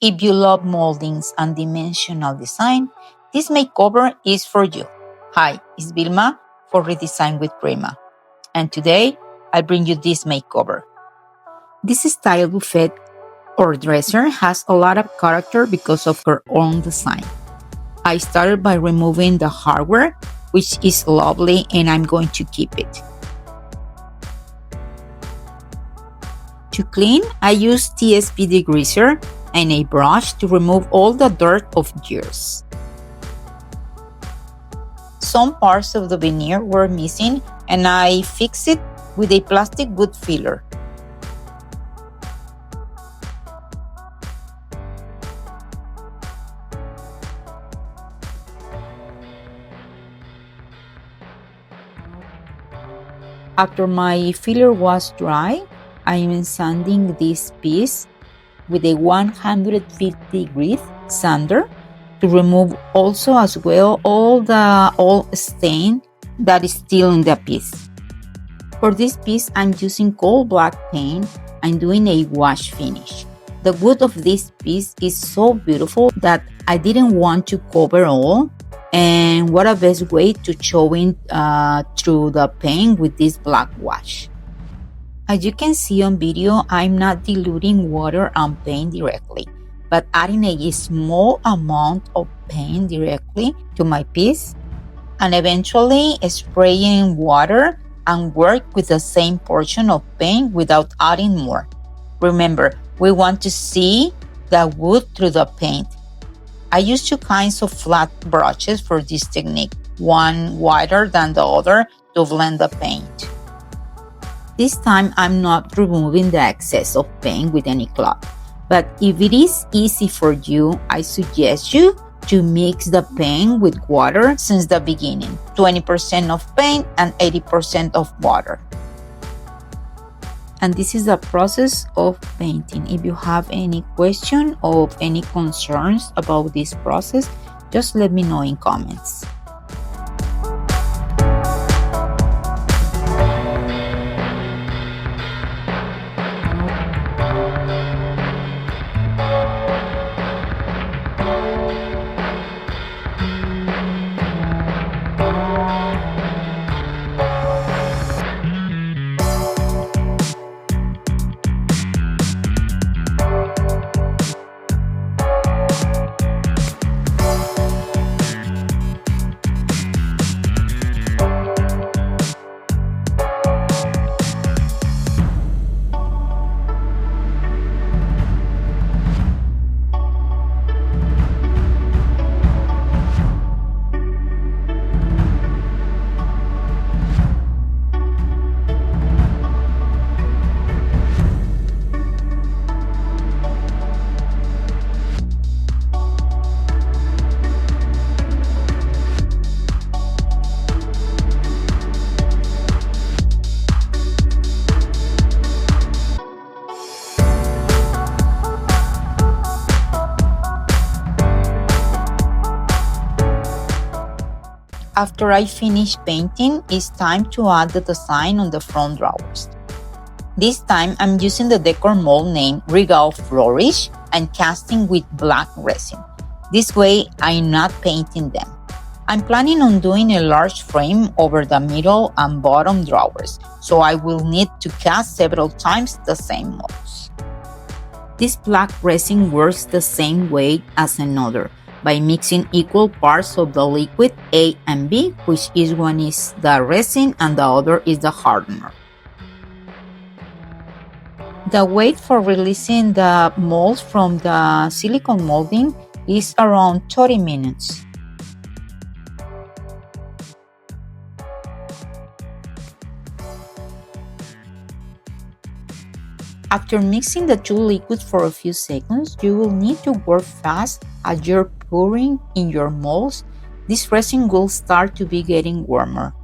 If you love moldings and dimensional design, this makeover is for you. Hi, it's Vilma for Redesign with Prima, and today I bring you this makeover. This style buffet or dresser has a lot of character because of her own design. I started by removing the hardware, which is lovely, and I'm going to keep it. To clean, I use TSP degreaser and a brush to remove all the dirt of years. Some parts of the veneer were missing and I fixed it with a plastic wood filler. After my filler was dry, I am sanding this piece with a 150 grit sander to remove also as well all the old stain that is still in the piece. For this piece, I'm using coal black paint and doing a wash finish. The wood of this piece is so beautiful that I didn't want to cover all, and what a best way to show it through the paint with this black wash. As you can see on video, I'm not diluting water and paint directly, but adding a small amount of paint directly to my piece and eventually spraying water and work with the same portion of paint without adding more. Remember, we want to see the wood through the paint. I use two kinds of flat brushes for this technique, one wider than the other to blend the paint. This time I'm not removing the excess of paint with any cloth, but if it is easy for you, I suggest you to mix the paint with water since the beginning, 20% of paint and 80% of water. And this is the process of painting. If you have any question or any concerns about this process, just let me know in comments. After I finish painting, it's time to add the design on the front drawers. This time, I'm using the Decor Mold named Regal Flourish and casting with black resin. This way, I'm not painting them. I'm planning on doing a large frame over the middle and bottom drawers, so I will need to cast several times the same molds. This black resin works the same way as another, by mixing equal parts of the liquid A and B, which is one is the resin and the other is the hardener. The wait for releasing the molds from the silicone molding is around 30 minutes. After mixing the two liquids for a few seconds, you will need to work fast as you're pouring in your molds. This resin will start to be getting warmer.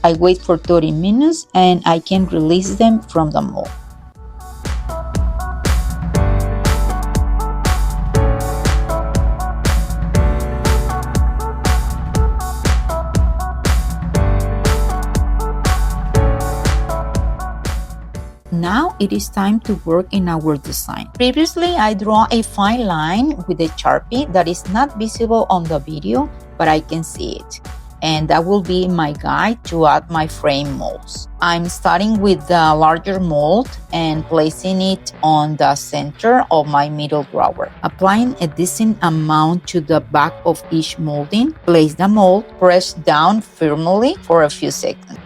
I wait for 30 minutes and I can release them from the mold. Now it is time to work in our design. Previously, I draw a fine line with a Sharpie that is not visible on the video, but I can see it. And that will be my guide to add my frame molds. I'm starting with the larger mold and placing it on the center of my middle drawer. Applying a decent amount to the back of each molding, place the mold, press down firmly for a few seconds.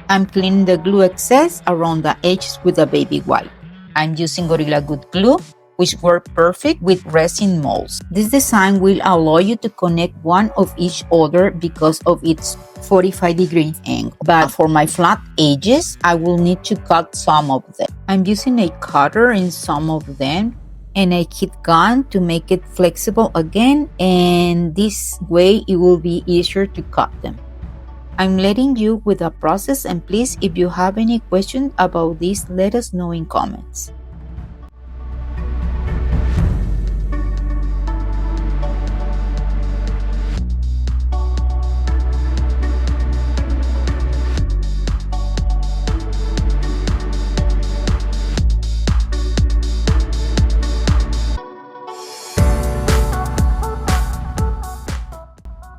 I'm cleaning the glue excess around the edges with a baby wipe. I'm using Gorilla Good glue, which works perfect with resin molds. This design will allow you to connect one of each other because of its 45-degree angle. But for my flat edges, I will need to cut some of them. I'm using a cutter in some of them and a heat gun to make it flexible again, and this way it will be easier to cut them. I'm letting you with the process, and please, if you have any questions about this, let us know in comments.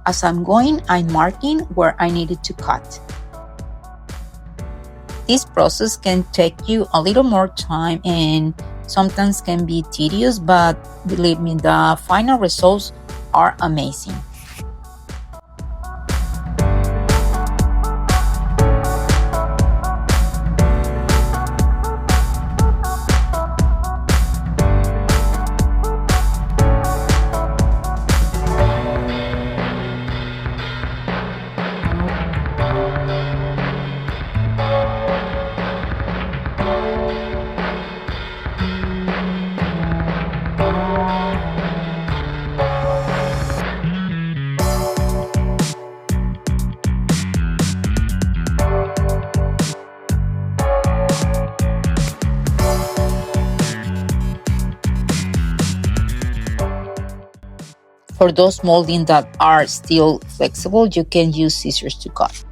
As I'm going, I'm marking where I needed to cut. This process can take you a little more time and sometimes can be tedious, but believe me, the final results are amazing. For those molding that are still flexible, you can use scissors to cut.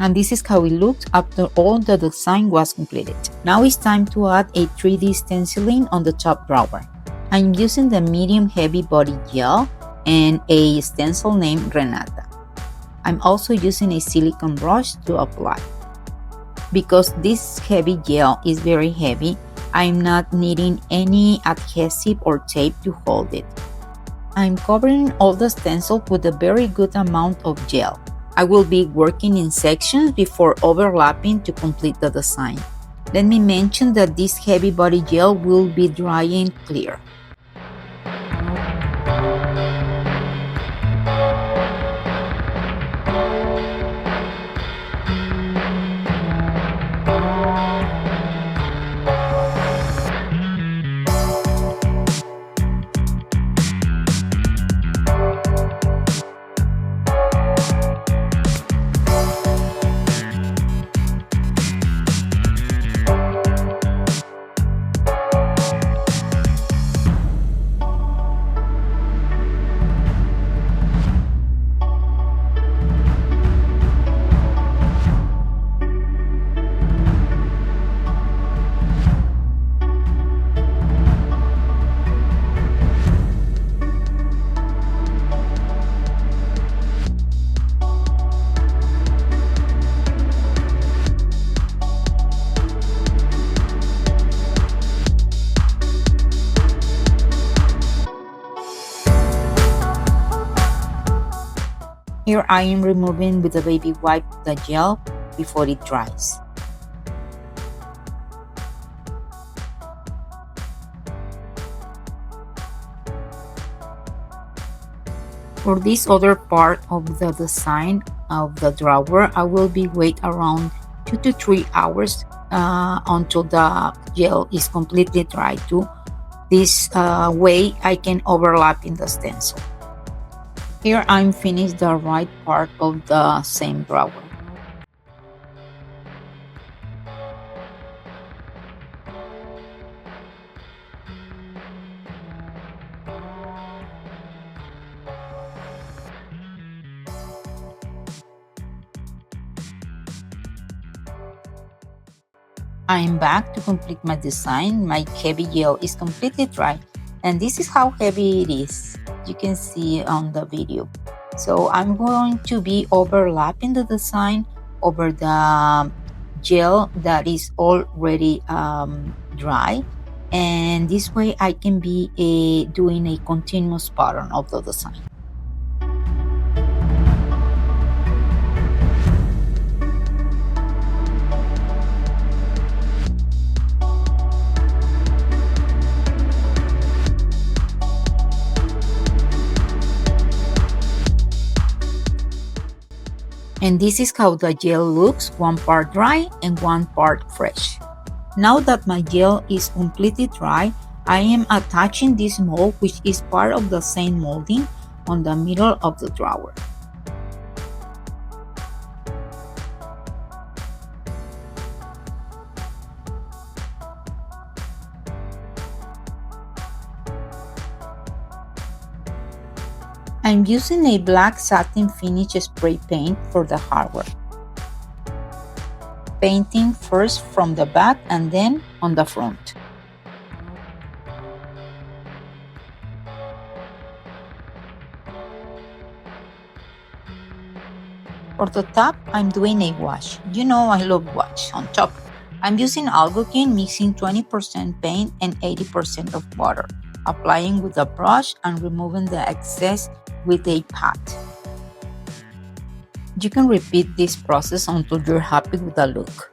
And this is how it looked after all the design was completed. Now it's time to add a 3D stenciling on the top drawer. I'm using the medium heavy body gel and a stencil named Renata. I'm also using a silicone brush to apply. Because this heavy gel is very heavy, I'm not needing any adhesive or tape to hold it. I'm covering all the stencil with a very good amount of gel. I will be working in sections before overlapping to complete the design. Let me mention that this heavy body gel will be drying clear. Here I am removing with a baby wipe the gel before it dries. For this other part of the design of the drawer, I will be wait around 2 to 3 hours until the gel is completely dry too. This way I can overlap in the stencil. Here I'm finished the right part of the same drawer. I'm back to complete my design. My heavy gel is completely dry, and this is how heavy it is. You can see on the video. So I'm going to be overlapping the design over the gel that is already dry, and this way I can be doing a continuous pattern of the design. And this is how the gel looks, one part dry and one part fresh. Now that my gel is completely dry, I am attaching this mold, which is part of the same molding, on the middle of the drawer. I'm using a black satin finish spray paint for the hardware. Painting first from the back and then on the front. For the top, I'm doing a wash. You know I love wash. On top, I'm using alcohol, mixing 20% paint and 80% of water, applying with a brush and removing the excess with a pad. You can repeat this process until you're happy with the look.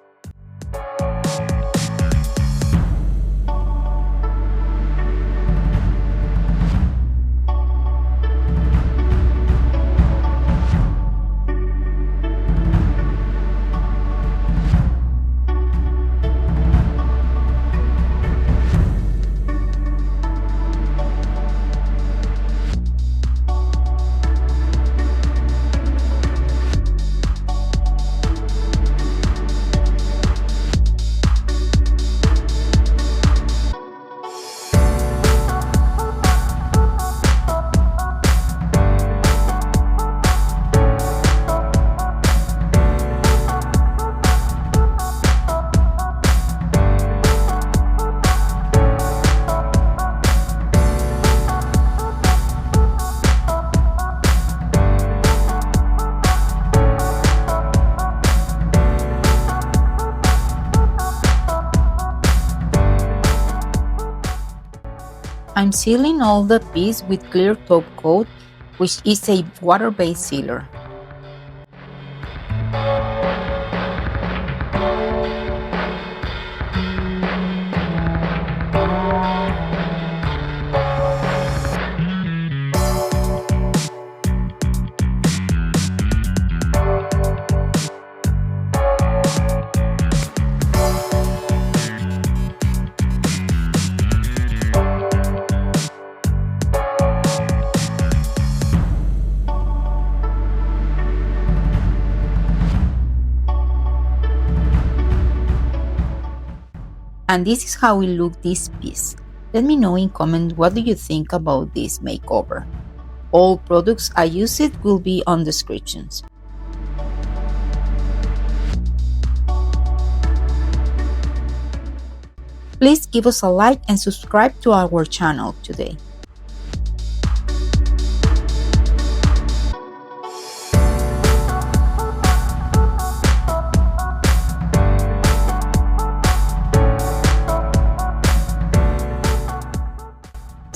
I'm sealing all the piece with clear top coat, which is a water-based sealer. And this is how we look this piece. Let me know in comment what do you think about this makeover. All products I used will be on descriptions. Please give us a like and subscribe to our channel today.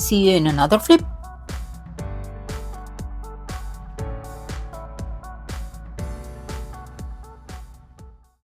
See you in another flip.